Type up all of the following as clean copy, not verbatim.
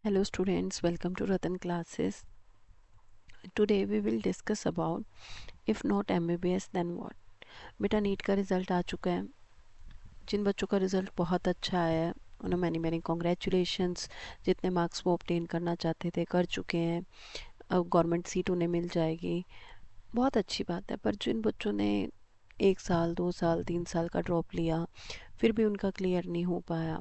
Hello students, welcome to Ratan classes. Today we will discuss about if not MBBS then what. बेटा NEET का result आ चुका है. जिन बच्चों का रिज़ल्ट बहुत अच्छा आया है उन्हें मैनी मैनी कॉन्ग्रेचुलेशंस. जितने मार्क्स वो ऑब्टेन करना चाहते थे कर चुके हैं. अब गवर्नमेंट सीट उन्हें मिल जाएगी. बहुत अच्छी बात है. पर जिन बच्चों ने 1 साल 2 साल 3 साल का ड्रॉप लिया फिर भी उनका क्लियर नहीं हो पाया,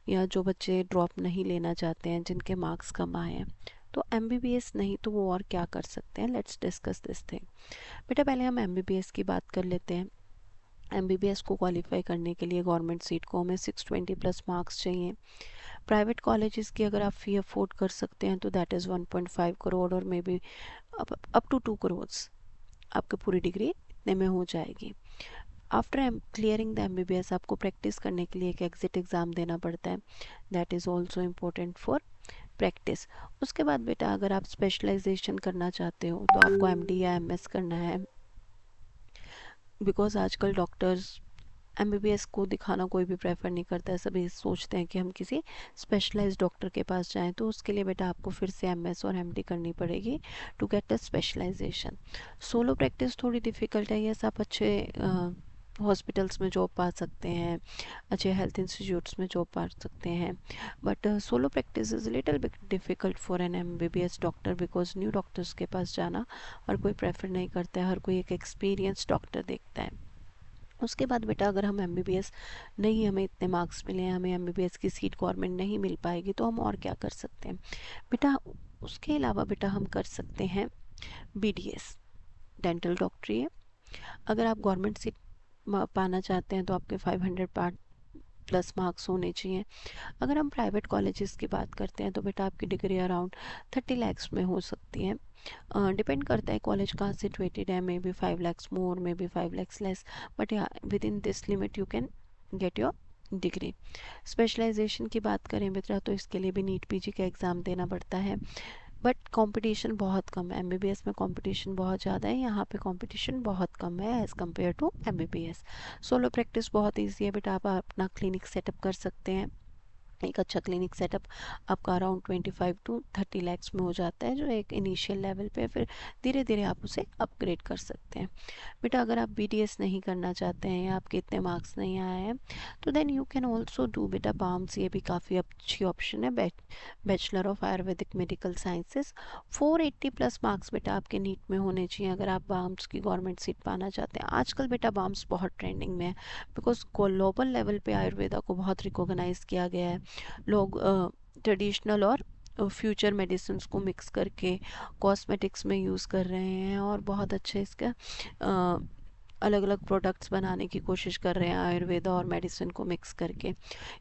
या जो बच्चे ड्रॉप नहीं लेना चाहते हैं जिनके मार्क्स कम आए हैं, तो MBBS नहीं तो वो और क्या कर सकते हैं. Let's discuss this thing. बेटा पहले हम MBBS की बात कर लेते हैं. MBBS को क्वालिफाई करने के लिए गवर्नमेंट सीट को हमें 620 प्लस मार्क्स चाहिए. प्राइवेट कॉलेजेस की अगर आप फ़ी अफोर्ड कर सकते हैं तो दैट इज़ 1.5 करोड़ और may be up to 2 crore आपकी पूरी डिग्री इतने में हो जाएगी. आफ्टर क्लियरिंग द MBBS आपको प्रैक्टिस करने के लिए एक एग्जिट एग्ज़ाम देना पड़ता है. That is also important for practice. उसके बाद बेटा अगर आप स्पेशलाइजेशन करना चाहते हो तो आपको MD या MS करना है. बिकॉज आजकल डॉक्टर्स MBBS को दिखाना कोई भी प्रेफर नहीं करता है. सभी सोचते हैं कि हम किसी स्पेशलाइज्ड डॉक्टर के पास जाएं. तो उसके लिए बेटा आपको फिर से MS और MD करनी पड़ेगी to get the specialization. Solo practice थोड़ी डिफ़िकल्ट है. यस, आप अच्छे हॉस्पिटल्स में जॉब पा सकते हैं, अच्छे हेल्थ इंस्टीट्यूट्स में जॉब पा सकते हैं, but solo practice is little bit difficult for an MBBS doctor because new doctors के पास जाना हर कोई प्रेफर नहीं करता है. हर कोई एक एक्सपीरियंस डॉक्टर देखता है. उसके बाद बेटा अगर हम MBBS नहीं, हमें इतने मार्क्स मिले हैं, हमें MBBS की सीट गवर्नमेंट नहीं मिल पाएगी, तो हम और क्या कर सकते हैं बेटा. उसके अलावा बेटा हम कर सकते हैं BDS, डेंटल डॉक्टरी है. अगर आप गवर्नमेंट सीट पाना चाहते हैं तो आपके 500 पार्ट प्लस मार्क्स होने चाहिए. अगर हम प्राइवेट कॉलेजेस की बात करते हैं तो बेटा आपकी डिग्री अराउंड 30 लैक्स में हो सकती है. डिपेंड करता है कॉलेज कहाँ सिचुएटेड है. Maybe 5 lakhs more, maybe 5 lakhs less, but या within this limit you can get your degree. Specialisation की बात करें बेटा तो इसके लिए भी नीट PG का एग्ज़ाम देना पड़ता है, बट कंपटीशन बहुत कम है. MBBS में कंपटीशन बहुत ज़्यादा है, यहाँ पे कंपटीशन बहुत कम है as compare to MBBS. Solo practice बहुत ईजी है बेटा. आप अपना क्लिनिक सेटअप कर सकते हैं. एक अच्छा क्लिनिक सेटअप आपका अराउंड 25 टू 30 लैक्स में हो जाता है, जो एक इनिशियल लेवल पे. फिर धीरे धीरे आप उसे अपग्रेड कर सकते हैं. बेटा अगर आप BDS नहीं करना चाहते हैं या आपके इतने मार्क्स नहीं आए हैं तो then you can also do बेटा बाम्स. ये भी काफ़ी अच्छी ऑप्शन है. Bachelor of ayurvedic medical sciences. 480 plus marks बेटा आपके नीट में होने चाहिए अगर आप बाम्स की गवर्नमेंट सीट पाना चाहते हैं. आजकल बेटा बाम्स बहुत ट्रेंडिंग में है बिकॉज ग्लोबल लेवल पे आयुर्वेदा को बहुत रिकॉग्नाइज किया गया है. लोग ट्रेडिशनल और फ्यूचर मेडिसिन को मिक्स करके कॉस्मेटिक्स में यूज़ कर रहे हैं और बहुत अच्छे इसका अलग अलग प्रोडक्ट्स बनाने की कोशिश कर रहे हैं आयुर्वेदा और मेडिसिन को मिक्स करके.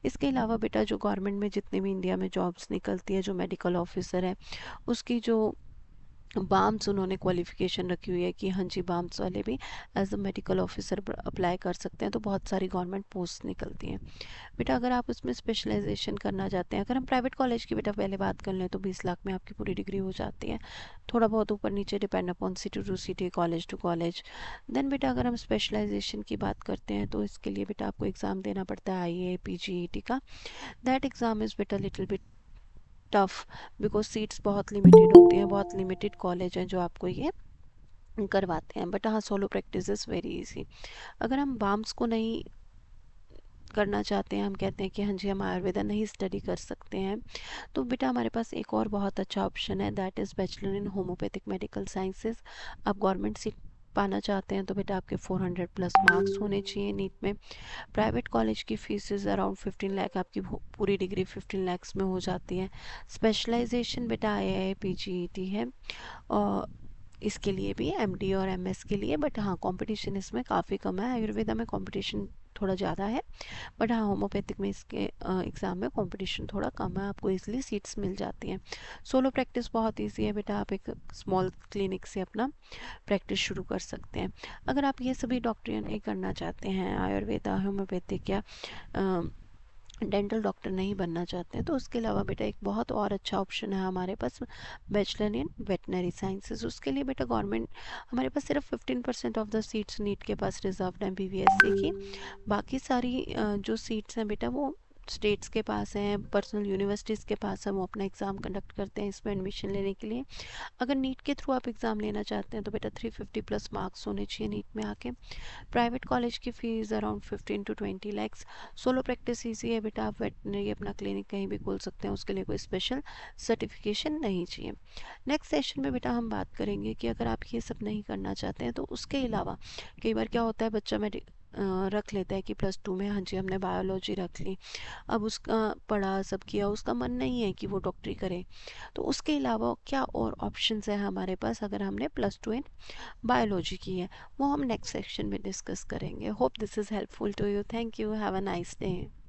इसके अलावा बेटा जो गवर्नमेंट में जितनी भी इंडिया में जॉब्स निकलती है, जो मेडिकल ऑफिसर है उसकी जो बाम्स उन्होंने क्वालिफिकेशन रखी हुई है कि हाँ जी बाम्स वाले भी as a medical officer apply कर सकते हैं. तो बहुत सारी गवर्नमेंट पोस्ट निकलती हैं बेटा. अगर आप उसमें स्पेशलाइजेशन करना चाहते हैं, अगर हम प्राइवेट कॉलेज की बेटा पहले बात कर लें तो 20 लाख में आपकी पूरी डिग्री हो जाती है. थोड़ा बहुत ऊपर नीचे depend upon city to city, college to college. Then बेटा अगर हम स्पेशलाइजेशन की बात करते हैं तो इसके लिए बेटा आपको एग्ज़ाम देना पड़ता है IAPGET का. दैट एग्ज़ाम इज़ बेटा little bit tough because seats बहुत लिमिटेड होती हैं. बहुत लिमिटेड कॉलेज हैं जो आपको ये करवाते हैं. बट हाँ, solo practice is very easy. अगर हम बाम्स को नहीं करना चाहते हैं, हम कहते हैं कि हाँ जी हम आयुर्वेदा नहीं स्टडी कर सकते हैं, तो बेटा हमारे पास एक और बहुत अच्छा ऑप्शन है. That is bachelor in homeopathic medical sciences. आप गवर्नमेंट सीट पाना चाहते हैं तो बेटा आपके 400 प्लस मार्क्स होने चाहिए नीट में. प्राइवेट कॉलेज की फीसेस अराउंड 15 लाख, आपकी पूरी डिग्री 15 लैक्स में हो जाती है. स्पेशलाइजेशन बेटा IAPGET है और इसके लिए भी MD और MS के लिए. बट हाँ, कंपटीशन इसमें काफ़ी कम है. आयुर्वेदा में कंपटीशन थोड़ा ज़्यादा है, बट हाँ होम्योपैथिक में इसके एग्ज़ाम में कंपटीशन थोड़ा कम है. आपको इजीली सीट्स मिल जाती हैं. सोलो प्रैक्टिस बहुत इजी है बेटा. आप एक स्मॉल क्लिनिक से अपना प्रैक्टिस शुरू कर सकते हैं. अगर आप ये सभी डॉक्टरी नहीं करना चाहते हैं, आयुर्वेदा होम्योपैथिक या डेंटल डॉक्टर नहीं बनना चाहते हैं, तो उसके अलावा बेटा एक बहुत और अच्छा ऑप्शन है हमारे पास, बैचलर इन वेटनरी साइंसेज. उसके लिए बेटा गवर्नमेंट हमारे पास सिर्फ 15% ऑफ द सीट्स नीट के पास रिजर्व्ड हैं BVSC की. बाकी सारी जो सीट्स हैं बेटा वो स्टेट्स के पास हैं, पर्सनल यूनिवर्सिटीज़ के पास है, वो अपना एग्ज़ाम कंडक्ट करते हैं इसमें एडमिशन लेने के लिए। अगर नीट के थ्रू आप एग्ज़ाम लेना चाहते हैं तो बेटा 350 प्लस मार्क्स होने चाहिए नीट में आके। प्राइवेट कॉलेज की fees around 15 to 20 lakhs. Solo practice easy है बेटा, आप वेटनरी अपना क्लिनिक कहीं भी खोल सकते हैं, उसके लिए कोई स्पेशल सर्टिफिकेशन नहीं चाहिए। नेक्स्ट सेशन में बेटा हम बात करेंगे कि अगर आप ये सब नहीं करना चाहते हैं तो उसके अलावा कई बार क्या होता है, बच्चा रख लेता है कि +2 में हाँ जी हमने बायोलॉजी रख ली, अब उसका पढ़ा सब किया, उसका मन नहीं है कि वो डॉक्टरी करे, तो उसके अलावा क्या और ऑप्शंस है हमारे पास अगर हमने +2 इन बायोलॉजी की है, वो हम नेक्स्ट सेक्शन में डिस्कस करेंगे। Hope this is helpful to you. Thank you, have a nice day.